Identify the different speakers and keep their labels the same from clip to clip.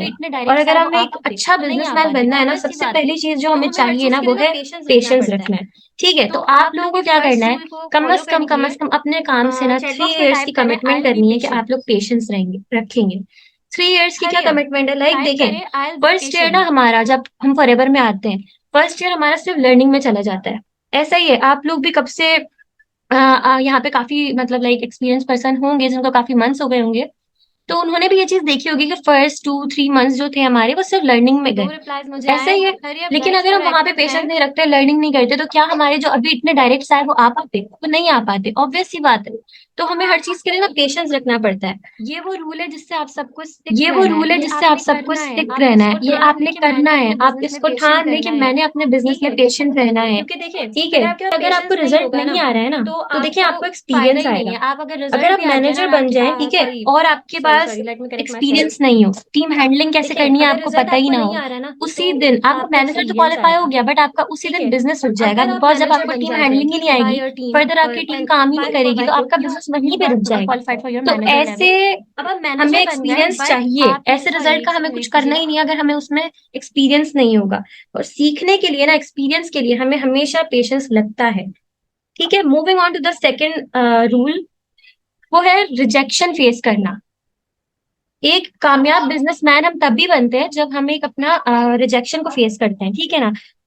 Speaker 1: है।
Speaker 2: इतने
Speaker 1: और
Speaker 2: डायरेक्ट
Speaker 1: अगर
Speaker 2: है वो
Speaker 1: हमें
Speaker 2: आ
Speaker 1: एक
Speaker 2: पाते
Speaker 1: अच्छा
Speaker 2: तो नहीं आ
Speaker 1: बिजनेसमैन
Speaker 2: पाते,
Speaker 1: बनना है ना,
Speaker 2: ऑब्वियस सी
Speaker 1: सबसे
Speaker 2: बात है।
Speaker 1: पहली चीज जो
Speaker 2: तो
Speaker 1: हमें
Speaker 2: हमें हर
Speaker 1: चाहिए
Speaker 2: चीज
Speaker 1: ना
Speaker 2: के
Speaker 1: वो
Speaker 2: लिए ना
Speaker 1: है
Speaker 2: पेशेंस रखना
Speaker 1: पेशेंस
Speaker 2: पड़ता है।
Speaker 1: रखना है। ठीक है,
Speaker 2: तो
Speaker 1: तो
Speaker 2: आप
Speaker 1: आप लोगों
Speaker 2: लोग
Speaker 1: को
Speaker 2: इस
Speaker 1: क्या
Speaker 2: फर्स्ट
Speaker 1: करना है,
Speaker 2: रूल को
Speaker 1: कम
Speaker 2: फॉलो
Speaker 1: अज
Speaker 2: करने के
Speaker 1: कम
Speaker 2: लिए
Speaker 1: अज कम अपने काम से ना
Speaker 2: चैट
Speaker 1: 3
Speaker 2: बॉक्स में
Speaker 1: इयर्स की
Speaker 2: टाइप करें आई
Speaker 1: कमिटमेंट
Speaker 2: विल बी
Speaker 1: करनी है कि
Speaker 2: पेशेंट।
Speaker 1: आप लोग पेशेंस रहेंगे रखेंगे। 3 इयर्स की क्या
Speaker 2: हरी अप,
Speaker 1: कमिटमेंट है, लाइक
Speaker 2: टाइप
Speaker 1: देखें,
Speaker 2: करें I will be
Speaker 1: first year ना
Speaker 2: पेशेंट।
Speaker 1: हमारा, जब हम फॉरएवर में आते हैं, फर्स्ट ईयर हमारा सिर्फ लर्निंग में चला जाता है। ऐसा ही है, आप लोग भी कब से यहाँ पे काफी मतलब लाइक एक्सपीरियंस पर्सन होंगे जिनको काफी मंथ्स हो गए होंगे, तो उन्होंने भी ये चीज देखी होगी कि फर्स्ट 2-3 मंथ्स जो थे हमारे वो सिर्फ लर्निंग में गए।
Speaker 2: 2 रिप्लाईज मुझे
Speaker 1: ऐसा
Speaker 2: आए,
Speaker 1: ही है।
Speaker 2: हरी अप
Speaker 1: लेकिन
Speaker 2: गाइस
Speaker 1: अगर
Speaker 2: फॉर
Speaker 1: हम वहां पे
Speaker 2: एक्टिव
Speaker 1: पेशेंस
Speaker 2: रैंक।
Speaker 1: नहीं रखते, लर्निंग नहीं करते, तो क्या हमारे जो अभी इतने डायरेक्ट आए वो आ पाते? तो नहीं आ पाते, ऑब्वियस सी बात है। तो हमें हर चीज के लिए ना पेशेंस रखना पड़ता है।
Speaker 2: ये वो रूल है जिससे आप सबको स्टिक
Speaker 1: ये वो
Speaker 2: रहना है,
Speaker 1: रूल है
Speaker 2: ये
Speaker 1: जिससे आप
Speaker 2: आपने
Speaker 1: सबको
Speaker 2: करना है,
Speaker 1: स्टिक
Speaker 2: आप
Speaker 1: रहना है,
Speaker 2: इसको
Speaker 1: ये
Speaker 2: ठान लें
Speaker 1: आपने
Speaker 2: कि
Speaker 1: करना
Speaker 2: मैंने
Speaker 1: है,
Speaker 2: अपने
Speaker 1: आप
Speaker 2: बिजनेस में
Speaker 1: इसको
Speaker 2: पेशेंट
Speaker 1: ठान लें कि
Speaker 2: रहना है।
Speaker 1: मैंने अपने बिजनेस
Speaker 2: ठीक
Speaker 1: में
Speaker 2: है,
Speaker 1: पेशेंट रहना है।
Speaker 2: क्योंकि देखिए
Speaker 1: ठीक
Speaker 2: फिर
Speaker 1: है,
Speaker 2: आपके पास
Speaker 1: अगर आपको
Speaker 2: पेशेंस नहीं
Speaker 1: रिजल्ट
Speaker 2: होगा ना,
Speaker 1: नहीं आ रहा है ना,
Speaker 2: तो
Speaker 1: तो देखिए
Speaker 2: आपको
Speaker 1: आपको
Speaker 2: फायदा
Speaker 1: एक्सपीरियंस
Speaker 2: ही नहीं
Speaker 1: आएगा।
Speaker 2: है। आप अगर
Speaker 1: अगर
Speaker 2: रिजल्ट
Speaker 1: आप
Speaker 2: भी आ गया
Speaker 1: मैनेजर
Speaker 2: ना,
Speaker 1: बन जाएं, ठीक है,
Speaker 2: सॉरी
Speaker 1: और आपके
Speaker 2: sorry
Speaker 1: pass
Speaker 2: sorry let me correct my self.
Speaker 1: Experience नहीं हो, टीम हैंडलिंग कैसे
Speaker 2: देखिए
Speaker 1: करनी है
Speaker 2: अगर
Speaker 1: आपको
Speaker 2: रिजल्ट
Speaker 1: पता ही
Speaker 2: आपको
Speaker 1: ना
Speaker 2: नहीं
Speaker 1: हो,
Speaker 2: आ रहा ना, तो
Speaker 1: उसी दिन आपका
Speaker 2: आपको
Speaker 1: मैनेजर तो
Speaker 2: एक्सपीरियंस
Speaker 1: क्वालिफाई हो
Speaker 2: आएगा।
Speaker 1: गया, बट आपका उसी
Speaker 2: ठीक
Speaker 1: दिन
Speaker 2: है,
Speaker 1: बिजनेस रुक जाएगा,
Speaker 2: अगर आप
Speaker 1: बिकॉज जब
Speaker 2: मैनेजर
Speaker 1: आपको
Speaker 2: बन
Speaker 1: टीम
Speaker 2: जाते हैं
Speaker 1: हैंडलिंग ही नहीं
Speaker 2: बाय
Speaker 1: आएगी,
Speaker 2: योर टीम,
Speaker 1: फर्दर आपकी टीम काम ही नहीं करेगी,
Speaker 2: बाय
Speaker 1: तो
Speaker 2: हुक
Speaker 1: आपका
Speaker 2: यू
Speaker 1: बिजनेस वहीं
Speaker 2: यू
Speaker 1: पे रुक
Speaker 2: गॉट
Speaker 1: जाएगा।
Speaker 2: क्वालिफाइड फॉर योर
Speaker 1: तो
Speaker 2: मैनेजर
Speaker 1: ऐसे
Speaker 2: लेवल। अब आप
Speaker 1: हमें
Speaker 2: मैनेजर बन गए,
Speaker 1: एक्सपीरियंस
Speaker 2: बट
Speaker 1: चाहिए,
Speaker 2: आपने
Speaker 1: ऐसे
Speaker 2: सॉरी
Speaker 1: रिजल्ट का हमें कुछ
Speaker 2: वेट
Speaker 1: करना ही
Speaker 2: कीजिएगा।
Speaker 1: नहीं है अगर हमें उसमें एक्सपीरियंस नहीं होगा। और सीखने के लिए ना, एक्सपीरियंस के लिए हमें हमेशा पेशेंस लगता है। ठीक है, moving on to the second rule, वो है रिजेक्शन फेस करना। एक कामयाब बिजनेसमैन हम तभी बनते हैं जब हम एक अपना रिजेक्शन को फेस करते हैं, ठीक है ना।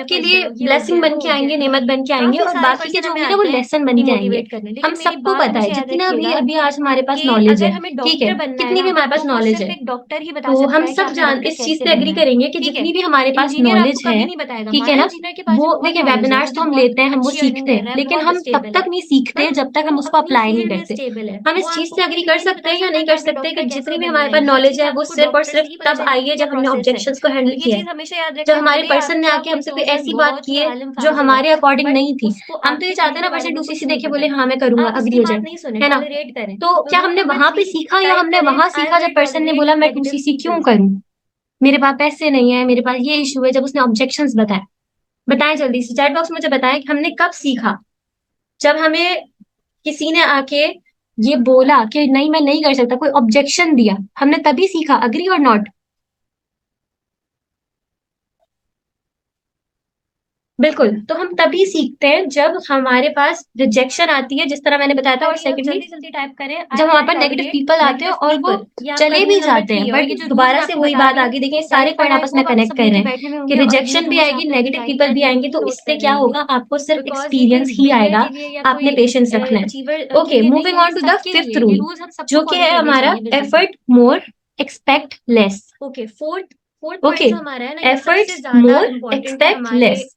Speaker 1: सबके लिए ब्लेसिंग बन के आएंगे, नेमत बन के आएंगे, और बाकी के जो होंगे वो लेसन बन के आएंगे। हम सबको पता है, जितना भी अभी आज हमारे पास नॉलेज है, ठीक है, कितनी भी हमारे पास नॉलेज है,
Speaker 2: डॉक्टर ही बता
Speaker 1: तो
Speaker 2: सकता
Speaker 1: हम
Speaker 2: है कि
Speaker 1: सब
Speaker 2: हमें
Speaker 1: जान
Speaker 2: डॉक्टर
Speaker 1: इस चीज
Speaker 2: कैसे
Speaker 1: से एग्री
Speaker 2: बनना है।
Speaker 1: करेंगे कि
Speaker 2: ठीक है,
Speaker 1: जितनी भी हमारे पास
Speaker 2: इंजीनियर
Speaker 1: नॉलेज
Speaker 2: आपको
Speaker 1: है,
Speaker 2: कभी नहीं बताएगा,
Speaker 1: ठीक है
Speaker 2: हमारा
Speaker 1: ना,
Speaker 2: इंजीनियर के पास
Speaker 1: वो
Speaker 2: भी बहुत
Speaker 1: देखिए
Speaker 2: नॉलेज है,
Speaker 1: वेबिनार्स
Speaker 2: वो
Speaker 1: तो
Speaker 2: भी
Speaker 1: हम
Speaker 2: बहुत
Speaker 1: लेते हैं, हम वो
Speaker 2: अच्छी अर्निंग
Speaker 1: सीखते
Speaker 2: कर
Speaker 1: हैं,
Speaker 2: रहा है,
Speaker 1: लेकिन
Speaker 2: बहुत
Speaker 1: हम तब
Speaker 2: स्टेबल है।
Speaker 1: तक नहीं सीखते
Speaker 2: बट
Speaker 1: जब तक हम
Speaker 2: वो
Speaker 1: उसको
Speaker 2: अपनी
Speaker 1: अप्लाई नहीं
Speaker 2: फील्ड में
Speaker 1: करते।
Speaker 2: स्टेबल है,
Speaker 1: हम
Speaker 2: वो
Speaker 1: इस चीज
Speaker 2: आपको
Speaker 1: से
Speaker 2: कभी
Speaker 1: एग्री
Speaker 2: ये
Speaker 1: कर
Speaker 2: नहीं
Speaker 1: सकते
Speaker 2: बता
Speaker 1: हैं या
Speaker 2: सकता
Speaker 1: नहीं
Speaker 2: कि
Speaker 1: कर
Speaker 2: हमें
Speaker 1: सकते कि
Speaker 2: डॉक्टर कैसे
Speaker 1: जितनी भी
Speaker 2: बनना
Speaker 1: हमारे
Speaker 2: है,
Speaker 1: पास
Speaker 2: ये
Speaker 1: नॉलेज
Speaker 2: चीज
Speaker 1: है वो
Speaker 2: आपको
Speaker 1: सिर्फ और
Speaker 2: डॉक्टर से
Speaker 1: सिर्फ
Speaker 2: ही पता
Speaker 1: तब आई
Speaker 2: चलेगी,
Speaker 1: है
Speaker 2: क्या
Speaker 1: जब हमने
Speaker 2: प्रोसेस है।
Speaker 1: ऑब्जेक्शंस को हैंडल
Speaker 2: ये
Speaker 1: किया है,
Speaker 2: चीज हमेशा याद
Speaker 1: जब
Speaker 2: रखना,
Speaker 1: हमारे
Speaker 2: भले
Speaker 1: पर्सन ने
Speaker 2: आपके
Speaker 1: आके
Speaker 2: आप कोई
Speaker 1: हमसे कोई
Speaker 2: प्रोसेस
Speaker 1: ऐसी बात
Speaker 2: बहुत
Speaker 1: की
Speaker 2: ही
Speaker 1: है
Speaker 2: आलिम
Speaker 1: जो
Speaker 2: फाजिल हो,
Speaker 1: हमारे अकॉर्डिंग
Speaker 2: बट
Speaker 1: नहीं थी,
Speaker 2: उसको
Speaker 1: हम तो ये
Speaker 2: आपके
Speaker 1: चाहते
Speaker 2: फील्ड
Speaker 1: हैं
Speaker 2: के
Speaker 1: ना
Speaker 2: बारे
Speaker 1: पर्सन
Speaker 2: में
Speaker 1: टू
Speaker 2: कुछ
Speaker 1: सी
Speaker 2: नहीं
Speaker 1: देखे
Speaker 2: पता
Speaker 1: बोले
Speaker 2: है,
Speaker 1: हाँ मैं करूंगा,
Speaker 2: आप
Speaker 1: अग्री
Speaker 2: उसकी
Speaker 1: हो
Speaker 2: बात
Speaker 1: जाए,
Speaker 2: नहीं सुने,
Speaker 1: है ना।
Speaker 2: टॉलरेट करें।
Speaker 1: तो क्या
Speaker 2: डू
Speaker 1: हमने
Speaker 2: नंबर
Speaker 1: वहां पे
Speaker 2: 3,
Speaker 1: सीखा या हमने
Speaker 2: टाइप
Speaker 1: वहां
Speaker 2: करें
Speaker 1: सीखा
Speaker 2: आई
Speaker 1: जब
Speaker 2: विल
Speaker 1: पर्सन ने
Speaker 2: टॉलरेट
Speaker 1: बोला मैं टू
Speaker 2: नेगेटिव
Speaker 1: सी क्यों
Speaker 2: पीपल।
Speaker 1: करूं, मेरे पास पैसे नहीं है, मेरे पास ये इशू है, जब उसने ऑब्जेक्शंस बताए। बताएं जल्दी से चैट बॉक्स में, मुझे बताएं कि हमने कब सीखा। जब हमें किसी ने आके ये बोला कि नहीं मैं नहीं कर सकता, कोई ऑब्जेक्शन दिया, हमने तभी सीखा, अग्री और नॉट। बिल्कुल, तो हम तभी सीखते हैं जब हमारे पास रिजेक्शन आती है, जिस तरह मैंने बताया था, और
Speaker 2: करिए, अब
Speaker 1: सेकेंडली
Speaker 2: जल्दी जल्दी टाइप करें आई
Speaker 1: जब वहां
Speaker 2: विल
Speaker 1: पर नेगेटिव
Speaker 2: टॉलरेट
Speaker 1: पीपल आते हैं
Speaker 2: नेगेटिव
Speaker 1: और वो
Speaker 2: पीपल। ये आपका
Speaker 1: चले
Speaker 2: रूल
Speaker 1: भी
Speaker 2: नंबर
Speaker 1: जाते
Speaker 2: 3
Speaker 1: हैं,
Speaker 2: है, और
Speaker 1: बट
Speaker 2: ये जो रूल्स
Speaker 1: दोबारा
Speaker 2: मैं
Speaker 1: से
Speaker 2: आपको
Speaker 1: वही
Speaker 2: बता
Speaker 1: बात
Speaker 2: रही
Speaker 1: आ
Speaker 2: हूँ,
Speaker 1: गई। देखिए सारे पॉइंट
Speaker 2: वेरीफाइड आई
Speaker 1: आपस में
Speaker 2: होप आप
Speaker 1: कनेक्ट
Speaker 2: सब
Speaker 1: कर रहे
Speaker 2: नीचे
Speaker 1: हैं
Speaker 2: बैठे हुए
Speaker 1: कि
Speaker 2: होंगे और इन
Speaker 1: रिजेक्शन भी
Speaker 2: रूल्स
Speaker 1: आएगी,
Speaker 2: आपने अभी
Speaker 1: नेगेटिव
Speaker 2: टाइप
Speaker 1: पीपल
Speaker 2: कर
Speaker 1: भी
Speaker 2: लिए
Speaker 1: आएंगे,
Speaker 2: होंगे,
Speaker 1: तो
Speaker 2: नोट
Speaker 1: इससे
Speaker 2: कर
Speaker 1: क्या
Speaker 2: लेंगे।
Speaker 1: होगा, आपको सिर्फ
Speaker 2: बिकॉज ये कोई
Speaker 1: एक्सपीरियंस ही
Speaker 2: बिगिनर
Speaker 1: आएगा,
Speaker 2: के लिए या कोई
Speaker 1: आपने पेशेंस रखना है।
Speaker 2: अचीवर के
Speaker 1: ओके,
Speaker 2: लिए नहीं
Speaker 1: मूविंग
Speaker 2: है, ये
Speaker 1: ऑन टू द
Speaker 2: सबके
Speaker 1: फिफ्थ
Speaker 2: लिए, ये
Speaker 1: रूल,
Speaker 2: रूल्स हम सबको
Speaker 1: जो कि
Speaker 2: फॉलो
Speaker 1: है
Speaker 2: करने
Speaker 1: हमारा
Speaker 2: चाहिए basically.
Speaker 1: Effort more, expect less.
Speaker 2: Okay, fourth fourth
Speaker 1: okay,
Speaker 2: point जो हमारा है ना, ये सबसे
Speaker 1: एफर्ट
Speaker 2: ज्यादा
Speaker 1: मोर,
Speaker 2: इम्पोर्टेंट है
Speaker 1: एक्सपेक्ट
Speaker 2: हमारे
Speaker 1: लेस।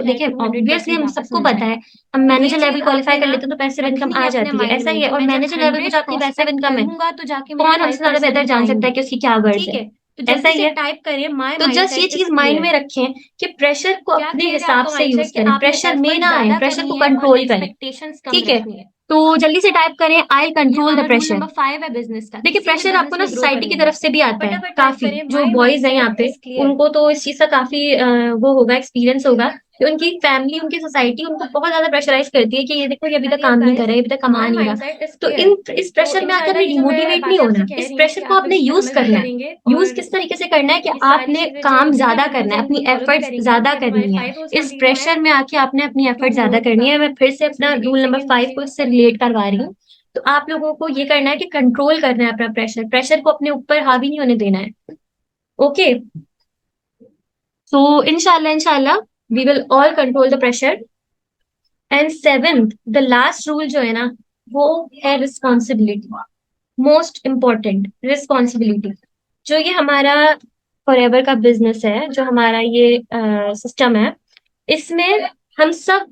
Speaker 1: तो देखिए ऑब्वियसली हम सबको पता है, हम मैनेजर लेवल क्वालिफाई कर लेते हैं तो पैसिव इनकम आ जाती है, ऐसा ही है। और मैनेजर लेवल पे जो आपकी पैसिव इनकम है,
Speaker 2: तो जाके मेरे
Speaker 1: कौन हमसे ज्यादा बेहतर जान सकता है कि उसकी क्या वर्थ
Speaker 2: ठीक
Speaker 1: है।
Speaker 2: है, तो
Speaker 1: ऐसा
Speaker 2: जल्दी
Speaker 1: ही
Speaker 2: से
Speaker 1: है।
Speaker 2: टाइप करिए माय
Speaker 1: तो जस्ट ये
Speaker 2: माइंडसेट इज
Speaker 1: चीज माइंड में
Speaker 2: क्लियर।
Speaker 1: रखें कि प्रेशर को
Speaker 2: क्या
Speaker 1: अपने
Speaker 2: क्लियर है
Speaker 1: हिसाब
Speaker 2: आपका
Speaker 1: से यूज
Speaker 2: माइंडसेट कि
Speaker 1: करें,
Speaker 2: आपने
Speaker 1: प्रेशर में
Speaker 2: एफर्ट
Speaker 1: ना आए,
Speaker 2: ज्यादा
Speaker 1: प्रेशर को
Speaker 2: करनी है और
Speaker 1: कंट्रोल करें।
Speaker 2: एक्सपेक्टेशंस कम
Speaker 1: ठीक है,
Speaker 2: रखनी है।
Speaker 1: तो जल्दी से टाइप करें, आई
Speaker 2: ये
Speaker 1: कंट्रोल द
Speaker 2: हमारा रूल
Speaker 1: प्रेशर।
Speaker 2: नंबर 5 है बिजनेस का,
Speaker 1: देखिए
Speaker 2: किसी भी
Speaker 1: प्रेशर आपको
Speaker 2: बिजनेस
Speaker 1: ना
Speaker 2: में ग्रो
Speaker 1: सोसाइटी की
Speaker 2: करने
Speaker 1: तरफ
Speaker 2: में।
Speaker 1: से भी आता है
Speaker 2: फटाफट टाइप
Speaker 1: काफी,
Speaker 2: करें
Speaker 1: जो
Speaker 2: माय
Speaker 1: बॉयज हैं यहाँ
Speaker 2: माइंडसेट
Speaker 1: पे,
Speaker 2: इज क्लियर।
Speaker 1: उनको तो इस चीज का काफी वो होगा, एक्सपीरियंस होगा कि उनकी फैमिली, उनकी सोसाइटी उनको बहुत ज्यादा प्रेशराइज करती है कि ये देखो ये अभी तक
Speaker 2: हरी अप
Speaker 1: काम नहीं कर
Speaker 2: गाइस,
Speaker 1: रहा है, अभी तक कमा
Speaker 2: माय
Speaker 1: नहीं रहा।
Speaker 2: माइंडसेट इज
Speaker 1: तो
Speaker 2: क्लियर।
Speaker 1: इन इस
Speaker 2: तो
Speaker 1: प्रेशर में आके
Speaker 2: इंशाल्लाह
Speaker 1: आपने
Speaker 2: ये जो मैं
Speaker 1: डिमोटिवेट नहीं
Speaker 2: बातें
Speaker 1: होना,
Speaker 2: आपसे कह
Speaker 1: इस
Speaker 2: रही हूँ
Speaker 1: प्रेशर
Speaker 2: कि
Speaker 1: को
Speaker 2: आप
Speaker 1: आपने
Speaker 2: इस पे
Speaker 1: यूज
Speaker 2: अमल भी
Speaker 1: करना है।
Speaker 2: करेंगे
Speaker 1: यूज
Speaker 2: और
Speaker 1: किस तरीके से करना है कि
Speaker 2: ये सारी
Speaker 1: आपने
Speaker 2: चीजें जो
Speaker 1: काम
Speaker 2: दिए
Speaker 1: ज्यादा
Speaker 2: गए
Speaker 1: करना
Speaker 2: रूल्स
Speaker 1: है,
Speaker 2: हैं
Speaker 1: अपनी
Speaker 2: उनको फॉलो भी
Speaker 1: एफर्ट्स
Speaker 2: करेंगे।
Speaker 1: ज्यादा
Speaker 2: ये हमारे
Speaker 1: करनी है।
Speaker 2: 5 रूल्स
Speaker 1: इस
Speaker 2: कंटिन्यू है।
Speaker 1: प्रेशर में आके आपने अपनी एफर्ट
Speaker 2: टू
Speaker 1: ज्यादा करनी है। मैं फिर से
Speaker 2: बस
Speaker 1: अपना
Speaker 2: मुझे एक
Speaker 1: रूल नंबर
Speaker 2: सेकंड
Speaker 1: 5
Speaker 2: दीजिए।
Speaker 1: को इससे रिलेट करवा रही हूँ। तो आप लोगों को ये करना है कि कंट्रोल करना है अपना प्रेशर, प्रेशर को अपने ऊपर हावी नहीं होने देना है। ओके, सो इंशाल्लाह इंशाल्लाह we will all control the pressure. And seventh, the last rule जो है ना, वो है रिस्पॉन्सिबिलिटी। Most important responsibility. जो ये हमारा फॉरएवर का बिजनेस है, जो हमारा ये सिस्टम है, इसमें हम सब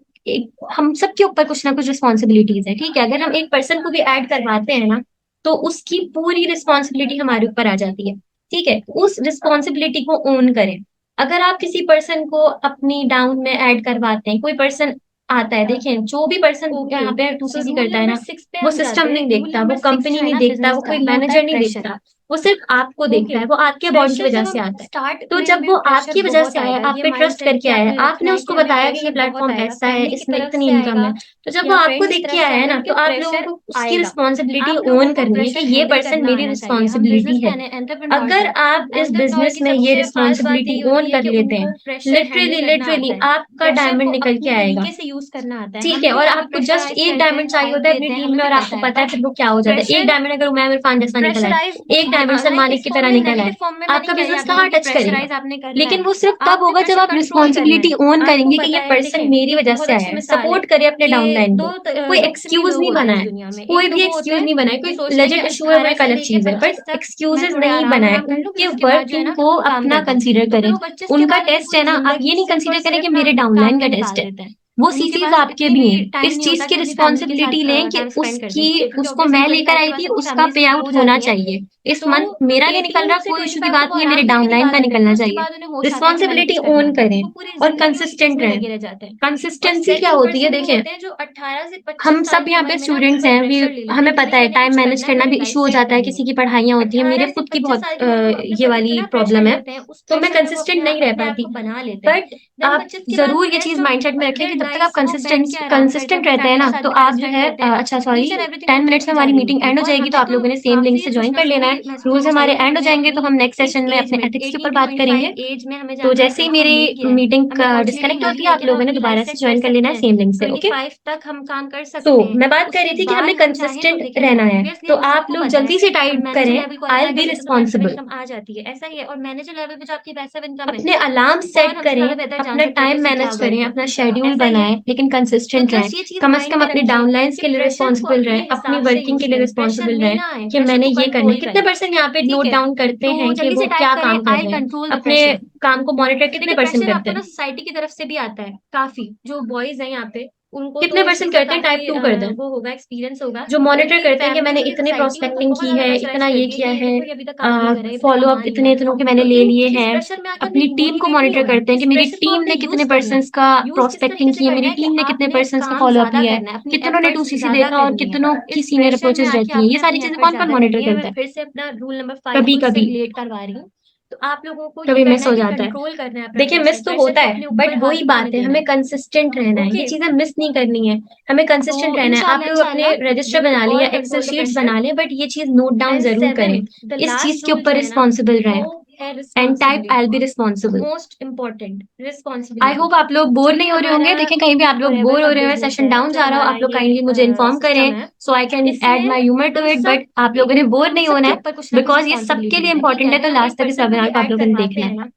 Speaker 1: हम सब के ऊपर कुछ ना कुछ रिस्पॉन्सिबिलिटीज है। ठीक है, अगर हम एक पर्सन को भी ऐड करवाते हैं ना, तो उसकी पूरी रिस्पॉन्सिबिलिटी हमारे ऊपर आ जाती है। ठीक है, उस रिस्पॉन्सिबिलिटी को ओन करें। अगर आप किसी पर्सन को अपनी डाउन में ऐड करवाते हैं, कोई पर्सन आता है, देखें जो भी पर्सन
Speaker 2: ओके,
Speaker 1: यहाँ पे
Speaker 2: सो
Speaker 1: 2CC
Speaker 2: रूल
Speaker 1: करता है
Speaker 2: नंबर
Speaker 1: ना,
Speaker 2: 6 पे
Speaker 1: वो
Speaker 2: हम
Speaker 1: सिस्टम
Speaker 2: जाते हैं।
Speaker 1: नहीं
Speaker 2: रूल
Speaker 1: देखता, वो
Speaker 2: नंबर 6 जो
Speaker 1: कंपनी
Speaker 2: है
Speaker 1: नहीं
Speaker 2: ना
Speaker 1: देखता,
Speaker 2: बिजनेस
Speaker 1: वो
Speaker 2: का,
Speaker 1: कोई
Speaker 2: वो होता है
Speaker 1: मैनेजर नहीं
Speaker 2: प्रेशर।
Speaker 1: देखता, वो सिर्फ आपको देखता
Speaker 2: ओके,
Speaker 1: है, वो आपके बॉन्ड की
Speaker 2: प्रेशर
Speaker 1: वजह
Speaker 2: जब
Speaker 1: से
Speaker 2: हम
Speaker 1: आता है।
Speaker 2: स्टार्ट
Speaker 1: तो
Speaker 2: में
Speaker 1: जब
Speaker 2: हमें
Speaker 1: वो
Speaker 2: प्रेशर
Speaker 1: आपकी वजह से
Speaker 2: बहुत
Speaker 1: आया है,
Speaker 2: आएगा,
Speaker 1: आप
Speaker 2: ये
Speaker 1: पे ट्रस्ट
Speaker 2: माइंडसेट
Speaker 1: करके
Speaker 2: कि
Speaker 1: आया है,
Speaker 2: आपने
Speaker 1: आपने
Speaker 2: रखना है कि
Speaker 1: उसको
Speaker 2: हमें
Speaker 1: बताया कि ये
Speaker 2: प्रेशर बहुत
Speaker 1: प्लेटफॉर्म
Speaker 2: आएगा,
Speaker 1: ऐसा है,
Speaker 2: फैमिली की
Speaker 1: इसमें
Speaker 2: तरफ
Speaker 1: इतनी
Speaker 2: से
Speaker 1: इनकम
Speaker 2: आएगा
Speaker 1: है, तो जब वो
Speaker 2: या
Speaker 1: आपको
Speaker 2: फ्रेंड्स की
Speaker 1: देख के
Speaker 2: तरफ से
Speaker 1: आया है
Speaker 2: आएगा,
Speaker 1: ना,
Speaker 2: क्योंकि
Speaker 1: तो आप लोगों
Speaker 2: प्रेशर
Speaker 1: को उसकी
Speaker 2: आएगा।
Speaker 1: रिस्पॉन्सिबिलिटी
Speaker 2: आप लोगों
Speaker 1: ओन
Speaker 2: को
Speaker 1: करनी है कि
Speaker 2: प्रेशर
Speaker 1: ये
Speaker 2: हैंडल
Speaker 1: पर्सन
Speaker 2: करना
Speaker 1: मेरी
Speaker 2: आना चाहिए। हम
Speaker 1: रिस्पॉन्सिबिलिटी है।
Speaker 2: बिजनेसमैन हैं, एंटरप्रेन्योर्स
Speaker 1: अगर
Speaker 2: हैं।
Speaker 1: आप इस
Speaker 2: एंटरप्रेन्योर
Speaker 1: बिजनेस
Speaker 2: की
Speaker 1: में ये
Speaker 2: सबसे खास बात
Speaker 1: रिस्पॉन्सिबिलिटी
Speaker 2: यही होती
Speaker 1: ओन
Speaker 2: है
Speaker 1: कर
Speaker 2: कि
Speaker 1: लेते
Speaker 2: उनको
Speaker 1: हैं,
Speaker 2: प्रेशर हैंडल
Speaker 1: लिटरली
Speaker 2: करना आता
Speaker 1: लिटरली
Speaker 2: है।
Speaker 1: आपका
Speaker 2: प्रेशर को
Speaker 1: डायमंड निकल के
Speaker 2: अपनी
Speaker 1: आएगा।
Speaker 2: तरीके से यूज करना आता है।
Speaker 1: ठीक
Speaker 2: हम
Speaker 1: है,
Speaker 2: भी
Speaker 1: और
Speaker 2: यहाँ पे
Speaker 1: आपको जस्ट
Speaker 2: प्रेशराइज
Speaker 1: एक
Speaker 2: करते
Speaker 1: डायमंड
Speaker 2: हैं,
Speaker 1: चाहिए
Speaker 2: हेल्प
Speaker 1: होता है अपनी
Speaker 2: देते हैं,
Speaker 1: टीम
Speaker 2: हमें
Speaker 1: में,
Speaker 2: भी
Speaker 1: और
Speaker 2: पता
Speaker 1: आपको
Speaker 2: है,
Speaker 1: पता है
Speaker 2: बट
Speaker 1: फिर वो क्या हो जाता है। एक
Speaker 2: प्रेशर
Speaker 1: डायमंड अगर उमैर इरफान जैसा निकला है,
Speaker 2: प्रेशराइज
Speaker 1: एक डायमंड
Speaker 2: लाइक
Speaker 1: सलमान
Speaker 2: इस
Speaker 1: की
Speaker 2: फॉर्म
Speaker 1: तरह
Speaker 2: में,
Speaker 1: निकला है,
Speaker 2: नेगेटिव फॉर्म में मैंने
Speaker 1: आपका
Speaker 2: क्या
Speaker 1: बिजनेस
Speaker 2: याद नहीं
Speaker 1: कहाँ
Speaker 2: कि
Speaker 1: टच करेगा?
Speaker 2: प्रेशराइज आपने करना
Speaker 1: लेकिन
Speaker 2: है।
Speaker 1: वो सिर्फ तब
Speaker 2: आपने
Speaker 1: होगा जब
Speaker 2: प्रेशर
Speaker 1: आप
Speaker 2: कंट्रोल करना
Speaker 1: रिस्पॉन्सिबिलिटी
Speaker 2: है।
Speaker 1: ओन
Speaker 2: आपको
Speaker 1: करेंगे कि ये
Speaker 2: पता है,
Speaker 1: पर्सन
Speaker 2: देखें
Speaker 1: मेरी
Speaker 2: एक
Speaker 1: वजह
Speaker 2: बहुत
Speaker 1: से आया
Speaker 2: अच्छी
Speaker 1: है,
Speaker 2: मिसाल है
Speaker 1: सपोर्ट करे अपने
Speaker 2: कि
Speaker 1: डाउनलाइन को।
Speaker 2: दो
Speaker 1: कोई
Speaker 2: एक्सट्रीम
Speaker 1: एक्सक्यूज
Speaker 2: लोग
Speaker 1: नहीं
Speaker 2: होते हैं
Speaker 1: बनाए,
Speaker 2: इस दुनिया में।
Speaker 1: कोई
Speaker 2: एक तो
Speaker 1: भी
Speaker 2: वो होते
Speaker 1: एक्सक्यूज
Speaker 2: हैं
Speaker 1: नहीं बनाए,
Speaker 2: जो
Speaker 1: कोई
Speaker 2: सोचते हैं कि
Speaker 1: लेजिट इशू है वो
Speaker 2: 18
Speaker 1: एक
Speaker 2: से
Speaker 1: अलग
Speaker 2: लेके
Speaker 1: चीज है, बट
Speaker 2: 25 तक मैं
Speaker 1: एक्सक्यूजेस
Speaker 2: थोड़े
Speaker 1: नहीं
Speaker 2: आराम
Speaker 1: बनाए,
Speaker 2: आराम कर लूँ, फिर
Speaker 1: उनके
Speaker 2: उसके बाद जो है
Speaker 1: वर्किंग
Speaker 2: ना
Speaker 1: को
Speaker 2: काम
Speaker 1: अपना
Speaker 2: कर लूँ।
Speaker 1: कंसीडर
Speaker 2: तो फिर
Speaker 1: करें।
Speaker 2: वो 25 के
Speaker 1: उनका
Speaker 2: बाद अपनी
Speaker 1: टेस्ट है
Speaker 2: पूरी
Speaker 1: ना, आप ये
Speaker 2: जिंदगी
Speaker 1: नहीं
Speaker 2: सिर्फ और
Speaker 1: कंसीडर करें कि
Speaker 2: सिर्फ ना
Speaker 1: मेरे
Speaker 2: काम
Speaker 1: डाउनलाइन का
Speaker 2: में
Speaker 1: टेस्ट
Speaker 2: निकाल
Speaker 1: है,
Speaker 2: देते हैं।
Speaker 1: वो
Speaker 2: उनके
Speaker 1: सीसीज
Speaker 2: पास
Speaker 1: आपके
Speaker 2: इतनी
Speaker 1: भी
Speaker 2: भी
Speaker 1: हैं।
Speaker 2: टाइम
Speaker 1: इस
Speaker 2: नहीं
Speaker 1: चीज
Speaker 2: होता
Speaker 1: की
Speaker 2: कि अपनी फैमिली के
Speaker 1: रिस्पॉन्सिबिलिटी
Speaker 2: साथ
Speaker 1: लें कि
Speaker 2: टाइम स्पेंड कर
Speaker 1: उसकी,
Speaker 2: सके, क्योंकि
Speaker 1: उसको
Speaker 2: ऑब्वियसली
Speaker 1: मैं लेकर
Speaker 2: 25
Speaker 1: आई
Speaker 2: के बाद
Speaker 1: थी,
Speaker 2: सबकी
Speaker 1: उसका
Speaker 2: फैमिलीज
Speaker 1: पे
Speaker 2: हो
Speaker 1: आउट होना
Speaker 2: जाती हैं।
Speaker 1: चाहिए इस
Speaker 2: तो
Speaker 1: मंथ, मेरा नहीं निकल
Speaker 2: 18
Speaker 1: रहा,
Speaker 2: से
Speaker 1: कोई इशू की
Speaker 2: 25 तो
Speaker 1: बात
Speaker 2: वो
Speaker 1: नहीं है, मेरे
Speaker 2: आराम से भी
Speaker 1: डाउनलाइन का
Speaker 2: निकाल देते हैं,
Speaker 1: निकलना
Speaker 2: फिर उसके
Speaker 1: चाहिए।
Speaker 2: बाद उन्हें होश आता है कि मैंने कुछ
Speaker 1: रिस्पॉन्सिबिलिटी
Speaker 2: करना
Speaker 1: ओन
Speaker 2: था।
Speaker 1: करें
Speaker 2: वो पूरी
Speaker 1: और
Speaker 2: जिंदगी उसी चीज
Speaker 1: कंसिस्टेंट
Speaker 2: में
Speaker 1: रहें।
Speaker 2: लगे रह जाते हैं। और
Speaker 1: कंसिस्टेंसी क्या
Speaker 2: सेकंड
Speaker 1: होती है,
Speaker 2: पर्सन वो
Speaker 1: देखिए
Speaker 2: होते हैं जो 18 से 25
Speaker 1: हम
Speaker 2: साल
Speaker 1: सब
Speaker 2: की
Speaker 1: यहाँ
Speaker 2: उम्र
Speaker 1: पे
Speaker 2: में ना
Speaker 1: स्टूडेंट्स
Speaker 2: बिल्कुल
Speaker 1: हैं, वी
Speaker 2: प्रेशर ले लेते हैं
Speaker 1: हमें
Speaker 2: कि
Speaker 1: पता
Speaker 2: नहीं
Speaker 1: है
Speaker 2: मैंने
Speaker 1: टाइम
Speaker 2: कुछ
Speaker 1: मैनेज
Speaker 2: करना है,
Speaker 1: करना
Speaker 2: मेरी
Speaker 1: भी
Speaker 2: लाइफ
Speaker 1: इशू हो
Speaker 2: सेट
Speaker 1: जाता है,
Speaker 2: करनी है।
Speaker 1: किसी की पढ़ाइयाँ होती हैं, मेरे
Speaker 2: 18 से
Speaker 1: खुद की
Speaker 2: 25
Speaker 1: बहुत
Speaker 2: साल की उम्र में वो अपने
Speaker 1: ये
Speaker 2: ऊपर
Speaker 1: वाली
Speaker 2: इतना प्रेशर
Speaker 1: प्रॉब्लम है,
Speaker 2: लेते हैं, उस
Speaker 1: तो मैं
Speaker 2: प्रेशर में वो
Speaker 1: कंसिस्टेंट नहीं रह
Speaker 2: अपने आप
Speaker 1: पाती।
Speaker 2: को बना लेते हैं।
Speaker 1: बट
Speaker 2: देन
Speaker 1: आप
Speaker 2: 25 के बाद
Speaker 1: जरूर ये
Speaker 2: रेस्ट
Speaker 1: चीज
Speaker 2: ऑफ
Speaker 1: माइंडसेट में रखें कि
Speaker 2: देयर
Speaker 1: जब तक आप
Speaker 2: लाइफ वो बैठ
Speaker 1: कंसिस्टेंट
Speaker 2: के आराम करते हैं,
Speaker 1: कंसिस्टेंट
Speaker 2: अपनी
Speaker 1: रहते हैं
Speaker 2: फैमिली के
Speaker 1: ना,
Speaker 2: साथ
Speaker 1: तो
Speaker 2: भी टाइम
Speaker 1: आप जो
Speaker 2: स्पेंड
Speaker 1: है
Speaker 2: करते हैं।
Speaker 1: अच्छा
Speaker 2: each
Speaker 1: sorry,
Speaker 2: and everything
Speaker 1: 10 minutes में
Speaker 2: डेफिनेटली
Speaker 1: हमारी
Speaker 2: जारी
Speaker 1: मीटिंग
Speaker 2: होगी
Speaker 1: एंड हो
Speaker 2: और
Speaker 1: जाएगी, तो
Speaker 2: हमें
Speaker 1: आप
Speaker 2: ना
Speaker 1: लोगों ने सेम लिंक
Speaker 2: काफी
Speaker 1: से ज्वाइन कर लेना
Speaker 2: खुशनसीबी
Speaker 1: है।
Speaker 2: महसूस
Speaker 1: रूल्स हमारे
Speaker 2: होगी कि
Speaker 1: एंड हो
Speaker 2: हमें
Speaker 1: जाएंगे तो
Speaker 2: अपनी
Speaker 1: हम नेक्स्ट
Speaker 2: इस
Speaker 1: सेशन में
Speaker 2: एज
Speaker 1: अपने
Speaker 2: में
Speaker 1: एथिक्स के
Speaker 2: 18
Speaker 1: ऊपर
Speaker 2: टू
Speaker 1: बात
Speaker 2: 25
Speaker 1: करेंगे।
Speaker 2: एज में हमें
Speaker 1: तो
Speaker 2: जाकर
Speaker 1: जैसे ही
Speaker 2: प्लेटफॉर्म
Speaker 1: मेरी
Speaker 2: मिल गया है,
Speaker 1: मीटिंग
Speaker 2: हमें अपॉर्चुनिटी
Speaker 1: डिस्कनेक्ट होती
Speaker 2: मिली
Speaker 1: है,
Speaker 2: है
Speaker 1: आप
Speaker 2: कि हम
Speaker 1: लोगों ने
Speaker 2: अपनी लाइफ
Speaker 1: दोबारा से
Speaker 2: सेट कर
Speaker 1: ज्वाइन कर लेना
Speaker 2: सकते
Speaker 1: है
Speaker 2: हैं,
Speaker 1: सेम लिंक से, ओके।
Speaker 2: 25 तक हम काम कर
Speaker 1: तो
Speaker 2: सकते हैं।
Speaker 1: मैं बात कर
Speaker 2: उसके
Speaker 1: रही थी कि हमें
Speaker 2: बाद हम चाहें तो
Speaker 1: कंसिस्टेंट
Speaker 2: देखें,
Speaker 1: रहना है,
Speaker 2: ऑब्वियसली
Speaker 1: तो
Speaker 2: हम
Speaker 1: आप
Speaker 2: सबको
Speaker 1: लोग
Speaker 2: पता है
Speaker 1: जल्दी से
Speaker 2: जब
Speaker 1: टाइप
Speaker 2: मैनेजर
Speaker 1: करें,
Speaker 2: लेवल को
Speaker 1: आई
Speaker 2: आता है
Speaker 1: विल बी
Speaker 2: कभी तो पैसिव
Speaker 1: रिस्पॉन्सिबल।
Speaker 2: इनकम आ जाती है, ऐसा ही है। और मैनेजर लेवल पे जो आपकी पैसिव इनकम है,
Speaker 1: अपने अलार्म
Speaker 2: कौन
Speaker 1: सेट
Speaker 2: हमसे
Speaker 1: करें,
Speaker 2: ज्यादा बेहतर जान
Speaker 1: अपना
Speaker 2: सकता है कि
Speaker 1: टाइम
Speaker 2: उसने क्या
Speaker 1: मैनेज करें,
Speaker 2: करना
Speaker 1: अपना
Speaker 2: है,
Speaker 1: शेड्यूल
Speaker 2: ऐसा ही है।
Speaker 1: बनाएं, लेकिन
Speaker 2: तो
Speaker 1: कंसिस्टेंट रहें।
Speaker 2: जस्ट ये चीज
Speaker 1: कम से
Speaker 2: माइंड
Speaker 1: कम
Speaker 2: में
Speaker 1: अपनी
Speaker 2: रखिए
Speaker 1: डाउनलाइंस
Speaker 2: कि
Speaker 1: के लिए
Speaker 2: प्रेशर को
Speaker 1: रिस्पॉन्सिबल
Speaker 2: अपने
Speaker 1: रहें, अपनी
Speaker 2: हिसाब से
Speaker 1: वर्किंग
Speaker 2: यूज
Speaker 1: के लिए
Speaker 2: करें, प्रेशर
Speaker 1: रिस्पॉन्सिबल रहें
Speaker 2: लेना है,
Speaker 1: कि
Speaker 2: प्रेशर
Speaker 1: मैंने
Speaker 2: को
Speaker 1: ये करना है।
Speaker 2: कंट्रोल
Speaker 1: कितने
Speaker 2: करें।
Speaker 1: पर्सन यहाँ पे
Speaker 2: ठीक
Speaker 1: नोट
Speaker 2: है,
Speaker 1: डाउन करते
Speaker 2: तो
Speaker 1: हैं कि
Speaker 2: जल्दी
Speaker 1: वो
Speaker 2: से टाइप
Speaker 1: क्या
Speaker 2: करें,
Speaker 1: काम कर
Speaker 2: आई
Speaker 1: रहे हैं,
Speaker 2: कंट्रोल द
Speaker 1: अपने
Speaker 2: प्रेशर।
Speaker 1: काम को मॉनिटर कितने
Speaker 2: देखिए
Speaker 1: पर्सन
Speaker 2: प्रेशर
Speaker 1: करते
Speaker 2: आपको ना
Speaker 1: हैं?
Speaker 2: सोसाइटी की तरफ से भी आता है, काफी जो बॉयज हैं यहाँ पे उनको
Speaker 1: कितने
Speaker 2: तो इस
Speaker 1: पर्सन
Speaker 2: चीज का
Speaker 1: करते हैं? टाइप
Speaker 2: काफी
Speaker 1: 2 कर दें।
Speaker 2: वो होगा, एक्सपीरियंस होगा।
Speaker 1: जो मॉनिटर
Speaker 2: उनकी
Speaker 1: करते हैं कि मैंने
Speaker 2: फैमिलीज, उनकी
Speaker 1: इतने
Speaker 2: सोसाइटी उनको
Speaker 1: प्रोस्पेक्टिंग
Speaker 2: बहुत
Speaker 1: की
Speaker 2: ज्यादा
Speaker 1: है,
Speaker 2: प्रेशराइज
Speaker 1: इतना ये
Speaker 2: करती है
Speaker 1: किया
Speaker 2: कि ये
Speaker 1: है,
Speaker 2: देखो ये अभी तक काम नहीं कर रहा है, अभी तक
Speaker 1: फॉलो
Speaker 2: कमा
Speaker 1: अप
Speaker 2: नहीं
Speaker 1: इतने
Speaker 2: रहा।
Speaker 1: इतनों के मैंने
Speaker 2: तो
Speaker 1: ले
Speaker 2: इन
Speaker 1: लिए
Speaker 2: इस
Speaker 1: हैं।
Speaker 2: प्रेशर में आकर
Speaker 1: अपनी टीम को
Speaker 2: डिमोटिवेट नहीं
Speaker 1: मॉनिटर
Speaker 2: होना है,
Speaker 1: करते हैं
Speaker 2: इस
Speaker 1: कि मेरी
Speaker 2: प्रेशर को
Speaker 1: टीम
Speaker 2: आपने
Speaker 1: ने
Speaker 2: यूज
Speaker 1: कितने
Speaker 2: करना है।
Speaker 1: पर्सन्स का
Speaker 2: यूज किस
Speaker 1: प्रोस्पेक्टिंग
Speaker 2: तरीके से
Speaker 1: की है,
Speaker 2: करना
Speaker 1: मेरी
Speaker 2: है कि
Speaker 1: टीम ने कितने
Speaker 2: आपने
Speaker 1: पर्सन्स का
Speaker 2: काम
Speaker 1: फॉलो अप
Speaker 2: ज्यादा
Speaker 1: लिया है,
Speaker 2: करना है, अपनी
Speaker 1: कितनों ने
Speaker 2: एफर्ट्स
Speaker 1: 2CC
Speaker 2: ज्यादा
Speaker 1: देखा और
Speaker 2: करनी है।
Speaker 1: कितनों की
Speaker 2: इस
Speaker 1: सीनियर
Speaker 2: प्रेशर में
Speaker 1: अप्रोचेस
Speaker 2: आके
Speaker 1: रहती हैं, ये
Speaker 2: आपने
Speaker 1: सारी
Speaker 2: अपनी
Speaker 1: चीजें
Speaker 2: एफर्ट
Speaker 1: कौन कौन
Speaker 2: ज्यादा
Speaker 1: मॉनिटर
Speaker 2: करनी है। मैं
Speaker 1: करता है?
Speaker 2: फिर से अपना रूल नंबर 5
Speaker 1: कभी
Speaker 2: को
Speaker 1: कभी,
Speaker 2: रिलेट करवा रही हूँ। तो आप लोगों को ये
Speaker 1: कभी
Speaker 2: करना
Speaker 1: मिस
Speaker 2: है
Speaker 1: हो
Speaker 2: कि
Speaker 1: जाता है।
Speaker 2: कंट्रोल करना है अपना
Speaker 1: देखिए
Speaker 2: प्रेशर,
Speaker 1: मिस तो
Speaker 2: प्रेशर
Speaker 1: होता
Speaker 2: को
Speaker 1: है,
Speaker 2: अपने
Speaker 1: बट
Speaker 2: ऊपर
Speaker 1: वही
Speaker 2: हावी नहीं होने
Speaker 1: बात है,
Speaker 2: देना
Speaker 1: हमें
Speaker 2: है।
Speaker 1: कंसिस्टेंट रहना है, ये
Speaker 2: ओके,
Speaker 1: चीजें मिस नहीं करनी है, हमें
Speaker 2: तो
Speaker 1: कंसिस्टेंट रहना है। आप
Speaker 2: इंशाल्लाह
Speaker 1: लोग अपने
Speaker 2: इंशाल्लाह वी
Speaker 1: रजिस्टर
Speaker 2: विल
Speaker 1: बना लिए या
Speaker 2: all
Speaker 1: excel
Speaker 2: control the
Speaker 1: sheets
Speaker 2: pressure.
Speaker 1: बना ले, बट ये चीज नोट डाउन
Speaker 2: एंड
Speaker 1: जरूर करें,
Speaker 2: सेवेंथ, द
Speaker 1: इस चीज
Speaker 2: लास्ट
Speaker 1: के
Speaker 2: रूल जो
Speaker 1: ऊपर
Speaker 2: है ना,
Speaker 1: रिस्पॉन्सिबल
Speaker 2: वो
Speaker 1: रहें
Speaker 2: है
Speaker 1: and type I
Speaker 2: responsibility.
Speaker 1: Be responsible.
Speaker 2: Most important
Speaker 1: I
Speaker 2: responsibility.
Speaker 1: Hope आप लोग बोर
Speaker 2: जी
Speaker 1: नहीं हो रहे
Speaker 2: हमारा
Speaker 1: होंगे। देखें कहीं भी आप लोग
Speaker 2: फॉरएवर
Speaker 1: बोर
Speaker 2: का
Speaker 1: हो रहे हो,
Speaker 2: बिजनेस
Speaker 1: सेशन
Speaker 2: है,
Speaker 1: डाउन
Speaker 2: जो
Speaker 1: जा रहा हो,
Speaker 2: हमारा
Speaker 1: आप लोग
Speaker 2: ये
Speaker 1: काइंडली मुझे इन्फॉर्म
Speaker 2: सिस्टम
Speaker 1: करें
Speaker 2: है,
Speaker 1: सो आई कैन ऐड
Speaker 2: इसमें
Speaker 1: माई ह्यूमर टू
Speaker 2: हम
Speaker 1: इट।
Speaker 2: सब
Speaker 1: बट आप लोगों ने बोर
Speaker 2: हम
Speaker 1: नहीं
Speaker 2: सब
Speaker 1: होना
Speaker 2: के
Speaker 1: है,
Speaker 2: ऊपर कुछ ना कुछ
Speaker 1: बिकॉज ये सबके
Speaker 2: रिस्पॉन्सिबिलिटी
Speaker 1: लिए
Speaker 2: है, ठीक
Speaker 1: इंपॉर्टेंट
Speaker 2: है।
Speaker 1: है, तो
Speaker 2: हम एक
Speaker 1: लास्ट तक इस
Speaker 2: पर्सन को भी
Speaker 1: वेबिनार को आप
Speaker 2: ऐड
Speaker 1: लोगों ने
Speaker 2: करवाते
Speaker 1: देखना
Speaker 2: हैं
Speaker 1: है।
Speaker 2: ना,